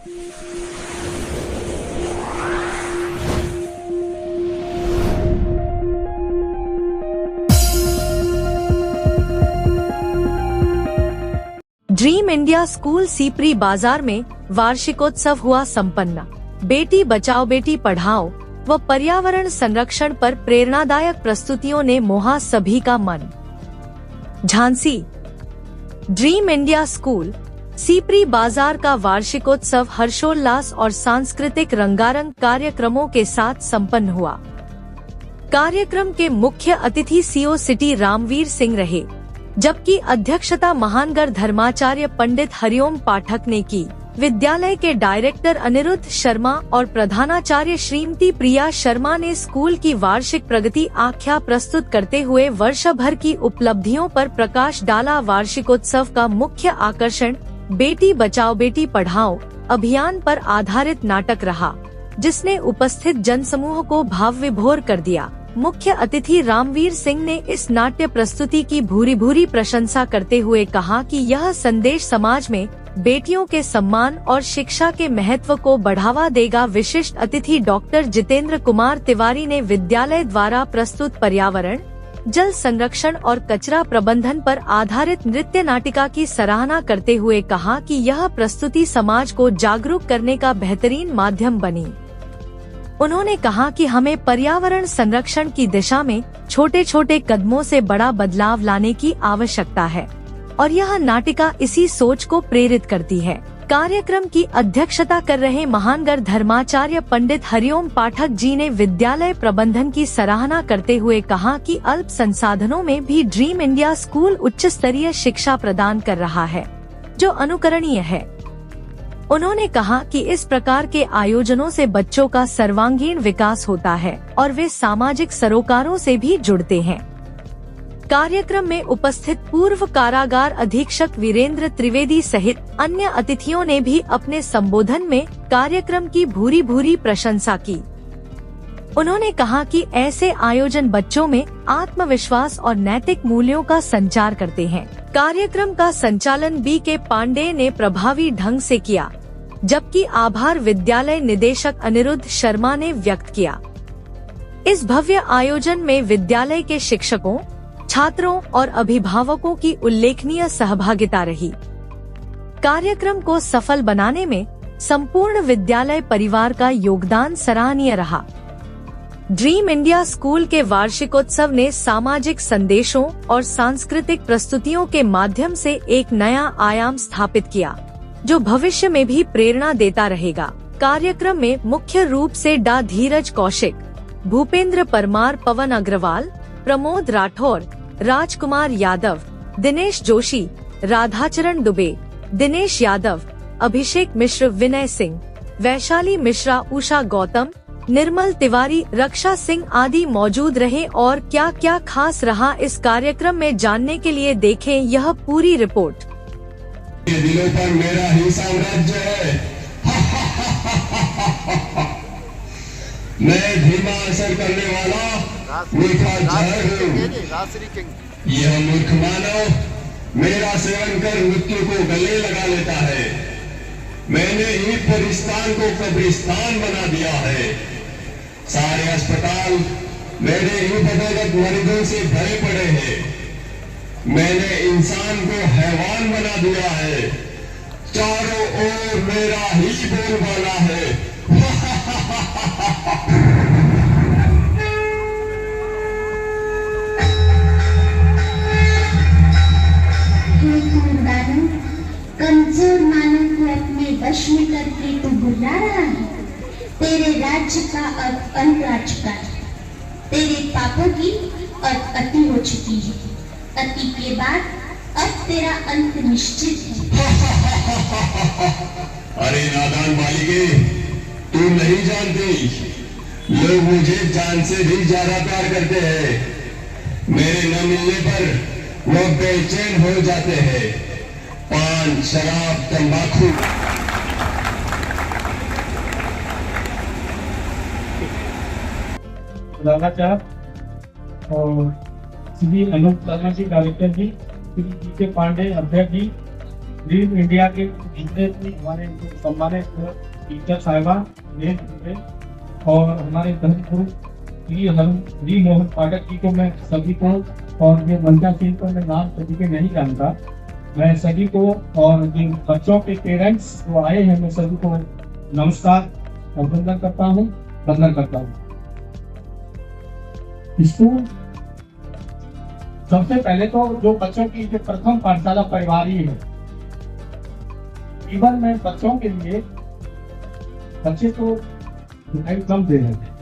Dream India school Sipri बाजार में वार्षिकोत्सव हुआ संपन्न। बेटी बचाओ बेटी पढ़ाओ व पर्यावरण संरक्षण पर प्रेरणादायक प्रस्तुतियों ने मोहा सभी का मन। Jhansi dream India school Sipri बाजार का वार्षिकोत्सव हर्षोल्लास और सांस्कृतिक रंगारंग कार्यक्रमों के साथ संपन्न हुआ। कार्यक्रम के मुख्य अतिथि सीओ सिटी रामवीर सिंह रहे, जबकि अध्यक्षता महानगर धर्माचार्य पंडित हरिओम पाठक ने की। विद्यालय के डायरेक्टर अनिरुद्ध शर्मा और प्रधानाचार्य श्रीमती प्रिया शर्मा ने स्कूल की वार्षिक प्रगति आख्या प्रस्तुत करते हुए वर्ष भर की उपलब्धियों पर प्रकाश डाला। वार्षिकोत्सव का मुख्य आकर्षण बेटी बचाओ बेटी पढ़ाओ अभियान पर आधारित नाटक रहा, जिसने उपस्थित जनसमूह को भाव विभोर कर दिया। मुख्य अतिथि रामवीर सिंह ने इस नाट्य प्रस्तुति की भूरी भूरी प्रशंसा करते हुए कहा कि यह संदेश समाज में बेटियों के सम्मान और शिक्षा के महत्व को बढ़ावा देगा। विशिष्ट अतिथि डॉक्टर जितेंद्र कुमार तिवारी ने विद्यालय द्वारा प्रस्तुत पर्यावरण, जल संरक्षण और कचरा प्रबंधन पर आधारित नृत्य नाटिका की सराहना करते हुए कहा कि यह प्रस्तुति समाज को जागरूक करने का बेहतरीन माध्यम बनी। उन्होंने कहा कि हमें पर्यावरण संरक्षण की दिशा में छोटे छोटे कदमों से बड़ा बदलाव लाने की आवश्यकता है और यह नाटिका इसी सोच को प्रेरित करती है। कार्यक्रम की अध्यक्षता कर रहे महानगर धर्माचार्य पंडित हरिओम पाठक जी ने विद्यालय प्रबंधन की सराहना करते हुए कहा कि अल्प संसाधनों में भी ड्रीम इंडिया स्कूल उच्च स्तरीय शिक्षा प्रदान कर रहा है, जो अनुकरणीय है। उन्होंने कहा कि इस प्रकार के आयोजनों से बच्चों का सर्वांगीण विकास होता है और वे सामाजिक सरोकारों से भी जुड़ते हैं। कार्यक्रम में उपस्थित पूर्व कारागार अधीक्षक वीरेंद्र त्रिवेदी सहित अन्य अतिथियों ने भी अपने संबोधन में कार्यक्रम की भूरी भूरी प्रशंसा की। उन्होंने कहा कि ऐसे आयोजन बच्चों में आत्मविश्वास और नैतिक मूल्यों का संचार करते हैं। कार्यक्रम का संचालन बी के पांडे ने प्रभावी ढंग से किया, जबकि आभार विद्यालय निदेशक अनिरुद्ध शर्मा ने व्यक्त किया। इस भव्य आयोजन में विद्यालय के शिक्षकों, छात्रों और अभिभावकों की उल्लेखनीय सहभागिता रही। कार्यक्रम को सफल बनाने में संपूर्ण विद्यालय परिवार का योगदान सराहनीय रहा। ड्रीम इंडिया स्कूल के वार्षिकोत्सव ने सामाजिक संदेशों और सांस्कृतिक प्रस्तुतियों के माध्यम से एक नया आयाम स्थापित किया, जो भविष्य में भी प्रेरणा देता रहेगा। कार्यक्रम में मुख्य रूप से डा धीरज कौशिक, भूपेंद्र परमार, पवन अग्रवाल, प्रमोद राठौर, राजकुमार यादव, दिनेश जोशी, राधाचरण दुबे, दिनेश यादव, अभिषेक मिश्र, विनय सिंह, वैशाली मिश्रा, उषा गौतम, निर्मल तिवारी, रक्षा सिंह आदि मौजूद रहे। और क्या क्या खास रहा इस कार्यक्रम में जानने के लिए देखें यह पूरी रिपोर्ट। दिलों पर मेरा ही साम्राज्य है। मैं धीमा असर करने वाला मीठा जहर हूँ। यह मूर्ख मानव मेरा सेवन कर मृत्यु को गले लगा लेता है। मैंने ही परिस्तान को कब्रिस्तान बना दिया है। सारे अस्पताल मेरे ही बदौलत मरीजों से भरे पड़े हैं। मैंने इंसान को हैवान बना दिया है। चारों ओर मेरा ही बोलबाला है। कमजोर मानव को अपने वश में करके तू बुला रहा है। तेरे राज्य का अब अंत आ चुका है। तेरे पापों की अब अति हो चुकी है। अति के बाद अब तेरा अंत निश्चित है। अरे नादान बालिके, तू नहीं जानती, लोग मुझे जान से भी ज्यादा प्यार करते हैं। मेरे न मिलने पर वो बेचैन हो जाते हैं। पान, शराब, तंबाकू, और श्री अनूप शर्मा जी डायरेक्टर जी, श्री जी के पांडे अध्यक्ष जी, ड्रीम इंडिया के जितने भी हमारे सम्मानित टीचर साहिबान और हमारे धर्मगुरु श्री हरि मोहन पाठक जी को मैं सभी को, और ये मंचा सिंह को मैं नाम सभी के नहीं जानता, मैं सभी को और जिन बच्चों के पेरेंट्स जो आए हैं मैं सभी को नमस्कार और वंदन करता हूँ। स्कूल सबसे पहले तो जो बच्चों की जो प्रथम पाठशाला परिवार ही है। जीवन में बच्चों के लिए बच्चे तो दिखाई कम दे रहे थे।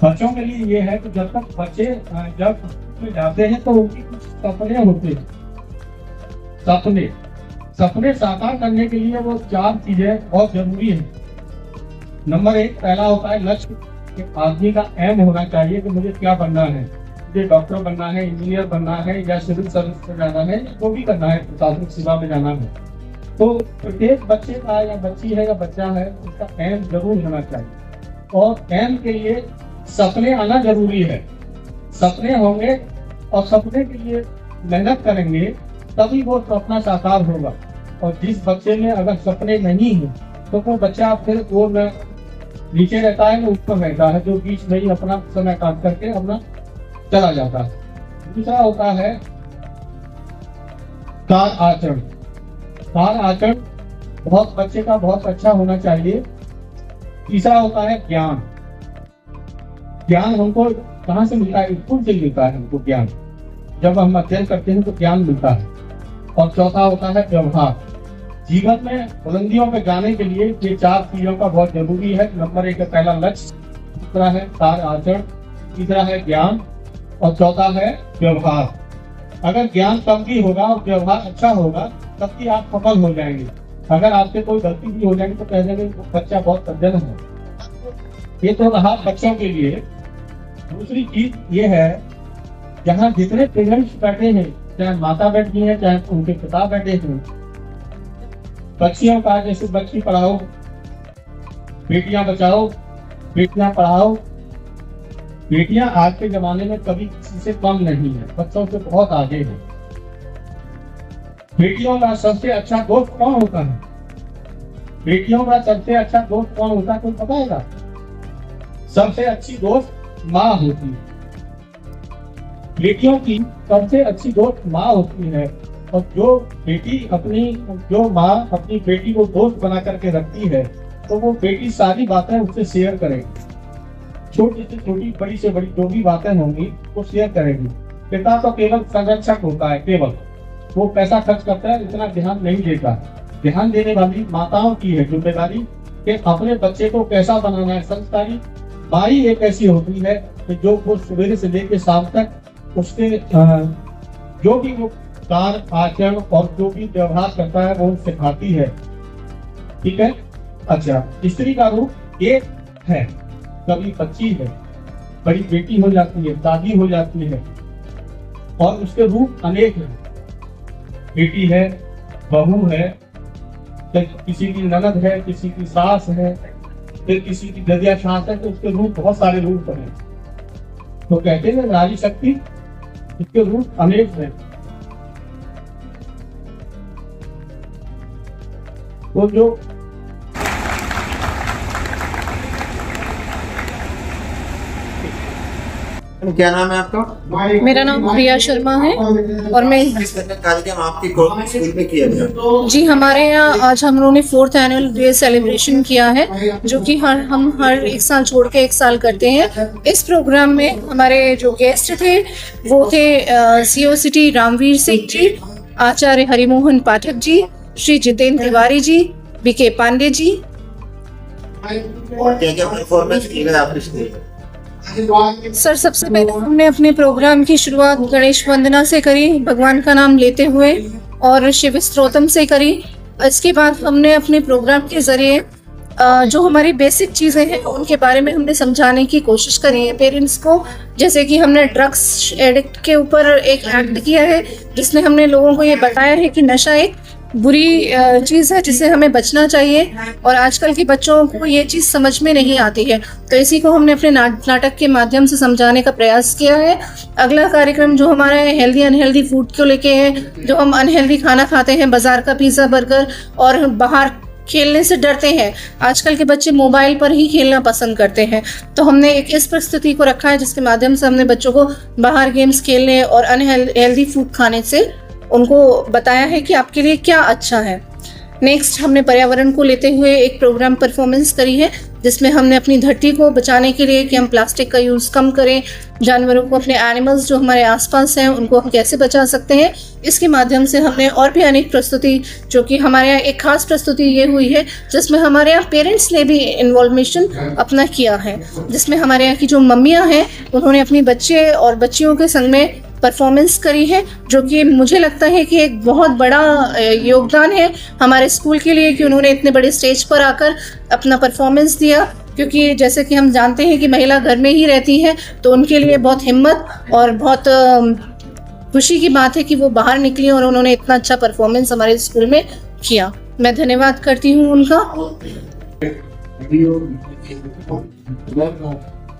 बच्चों के लिए ये है कि जब तक बच्चे जब में जाते हैं तो उनकी कुछ सपने होते हैं। सपने साकार करने के लिए वो 4 चीजें बहुत जरूरी है। नंबर 1 पहला होता है लक्ष्य। आदमी का एम होना चाहिए कि मुझे क्या बनना है, मुझे डॉक्टर बनना है, इंजीनियर बनना है, या सिविल सर्विस में जाना है, जो भी करना है, प्रशासनिक सेवा में जाना है। तो प्रत्येक बच्चे का या बच्ची है या बच्चा है उसका एम जरूर होना चाहिए, और एम के लिए सपने आना जरूरी है। सपने होंगे और सपने के लिए मेहनत करेंगे तभी वो सपना साकार होगा। और जिस बच्चे में अगर सपने नहीं है तो वो बच्चा फिर वो नीचे रहता है, वो ऊपर रहता है, जो बीच में ही अपना समय काट करके अपना चला जाता है। दूसरा होता है कार आचरण। कार आचरण बहुत बच्चे का बहुत अच्छा होना चाहिए। तीसरा होता है ज्ञान। ज्ञान हमको कहाँ से मिलता है? स्कूल से मिलता है हमको ज्ञान। जब हम अध्ययन करते हैं तो ज्ञान मिलता है। और चौथा होता है व्यवहार। जीवन में बुलंदियों पे जाने के लिए ये 4 चीजों का बहुत जरूरी है। नंबर 1 है पहला लक्ष्य, दूसरा है कार आचरण, तीसरा है ज्ञान और चौथा है व्यवहार। अगर ज्ञान कम भी होगा और व्यवहार अच्छा होगा तब भी आप सफल हो जाएंगे। अगर आपसे कोई गलती भी हो जाएगी तो कह देंगे बच्चा बहुत सज्जन है। ये तो रहा बच्चों के लिए। दूसरी चीज ये है, जहाँ जितने पेरेंट्स बैठे हैं, चाहे माता बैठी है चाहे उनके पिता बैठे हैं, बच्चियों का जैसे बच्ची पढ़ाओ, बेटियां बचाओ, बेटियां पढ़ाओ। बेटियां आज के जमाने में कभी किसी से कम नहीं है, बच्चों से बहुत आगे है। बेटियों का सबसे अच्छा दोस्त कौन होता है? बेटियों का सबसे अच्छा दोस्त कौन होता है, कोई पता है? सबसे अच्छी दोस्त माँ होती है। बेटियों की सबसे अच्छी दोस्त माँ होती है। और जो माँ अपनी बेटी को दोस्त बना करके रखती है तो वो बेटी सारी बातें उससे शेयर करेगी। छोटी से छोटी, बड़ी से बड़ी जो भी बातें होंगी वो शेयर करेगी। पिता तो केवल संरक्षक होता है, केवल वो पैसा खर्च करता है, इतना ध्यान नहीं देता। ध्यान देने वाली माताओं की है जिम्मेदारी कि अपने बच्चे को कैसा बनाना है। संस्कारी माई एक ऐसी होती है कि जो वो सवेरे से लेकर शाम तक उसके जो भी वो कार आचरण और जो भी व्यवहार करता है वो सिखाती है। ठीक है। अच्छा, स्त्री का रूप एक है, कभी बच्ची है, बड़ी बेटी हो जाती है, दादी हो जाती है, और उसके रूप अनेक हैं। बेटी है, बहू है, किसी की ननद है, किसी की सास है, फिर किसी की ददिया सास है, तो उसके रूप बहुत सारे रूप हैं। तो कहते हैं नारी शक्ति, इसके रूप अनेक हैं। तो जो क्या नाम है आपका? मेरा नाम प्रिया शर्मा है और मैं कार्यक्रम आपके स्कूल में किया गया। जी, हमारे यहाँ आज हम लोगों ने 4th एनुअल डे सेलिब्रेशन किया है, जो कि हम हर एक साल छोड़ के एक साल करते हैं। इस प्रोग्राम में हमारे जो गेस्ट थे वो थे CO सिटी रामवीर सिंह जी, आचार्य हरिमोहन पाठक जी, श्री जितेंद्र तिवारी जी, BK पांडे जी। और क्या परफॉर्मेंस की है आपके स्कूल में? सर, सबसे पहले हमने अपने प्रोग्राम की शुरुआत गणेश वंदना से करी, भगवान का नाम लेते हुए, और शिव स्तोत्रम से करी। इसके बाद हमने अपने प्रोग्राम के जरिए जो हमारी बेसिक चीज़ें हैं उनके बारे में हमने समझाने की कोशिश करी है पेरेंट्स को। जैसे कि हमने ड्रग्स एडिक्ट के ऊपर एक एक्ट किया है जिसमें हमने लोगों को ये बताया है कि नशा एक बुरी चीज़ है जिससे हमें बचना चाहिए और आजकल के बच्चों को ये चीज़ समझ में नहीं आती है। तो इसी को हमने अपने नाटक के माध्यम से समझाने का प्रयास किया है। अगला कार्यक्रम जो हमारा है हेल्दी अनहेल्दी फूड को लेके है, जो हम अनहेल्दी खाना खाते हैं, बाज़ार का पिज़्ज़ा बर्गर और बाहर खेलने से डरते हैं। आजकल के बच्चे मोबाइल पर ही खेलना पसंद करते हैं। तो हमने एक इस परिस्थिति को रखा है जिसके माध्यम से हमने बच्चों को बाहर गेम्स खेलने और अनहेल्दी फूड खाने से उनको बताया है कि आपके लिए क्या अच्छा है। नेक्स्ट हमने पर्यावरण को लेते हुए एक प्रोग्राम परफॉर्मेंस करी है जिसमें हमने अपनी धरती को बचाने के लिए कि हम प्लास्टिक का यूज़ कम करें, जानवरों को, अपने एनिमल्स जो हमारे आसपास हैं उनको हम कैसे बचा सकते हैं, इसके माध्यम से हमने और भी अनेक प्रस्तुति, जो कि हमारे यहाँ एक खास प्रस्तुति ये हुई है जिसमें हमारे यहाँ पेरेंट्स ने भी इन्वॉल्वेशन अपना किया है, जिसमें हमारे यहाँ की जो मम्मियाँ हैं उन्होंने अपनी बच्चे और बच्चियों के संग में परफॉर्मेंस करी है, जो कि मुझे लगता है कि एक बहुत बड़ा योगदान है हमारे स्कूल के लिए कि उन्होंने इतने बड़े स्टेज पर आकर अपना परफॉर्मेंस दिया। क्योंकि जैसे कि हम जानते हैं कि महिला घर में ही रहती हैं, तो उनके लिए बहुत हिम्मत और बहुत खुशी की बात है कि वो बाहर निकली और उन्होंने इतना अच्छा परफॉर्मेंस हमारे स्कूल में किया। मैं धन्यवाद करती हूँ उनका।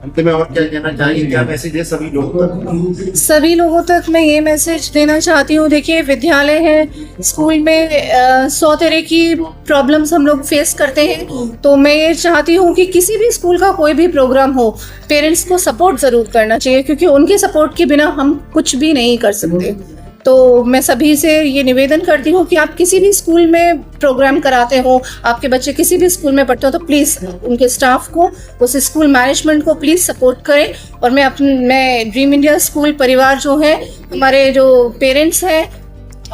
अंत में और क्या कहना चाहिए, क्या मैसेज है सभी लोगों तक? सभी लोगों तक मैं ये मैसेज देना चाहती हूँ, देखिए विद्यालय है, स्कूल में 100 तरह की प्रॉब्लम्स हम लोग फेस करते हैं। तो मैं ये चाहती हूँ कि किसी भी स्कूल का कोई भी प्रोग्राम हो, पेरेंट्स को सपोर्ट ज़रूर करना चाहिए, क्योंकि उनके सपोर्ट के बिना हम कुछ भी नहीं कर सकते। तो मैं सभी से ये निवेदन करती हूँ कि आप किसी भी स्कूल में प्रोग्राम कराते हो, आपके बच्चे किसी भी स्कूल में पढ़ते हो, तो प्लीज़ उनके स्टाफ को, उस स्कूल मैनेजमेंट को प्लीज़ सपोर्ट करें। और मैं ड्रीम इंडिया स्कूल परिवार जो है, हमारे जो पेरेंट्स हैं,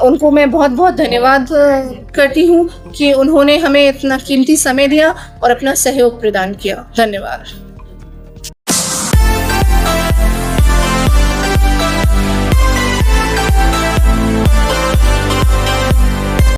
उनको मैं बहुत बहुत धन्यवाद करती हूँ कि उन्होंने हमें इतना कीमती समय दिया और अपना सहयोग प्रदान किया। धन्यवाद।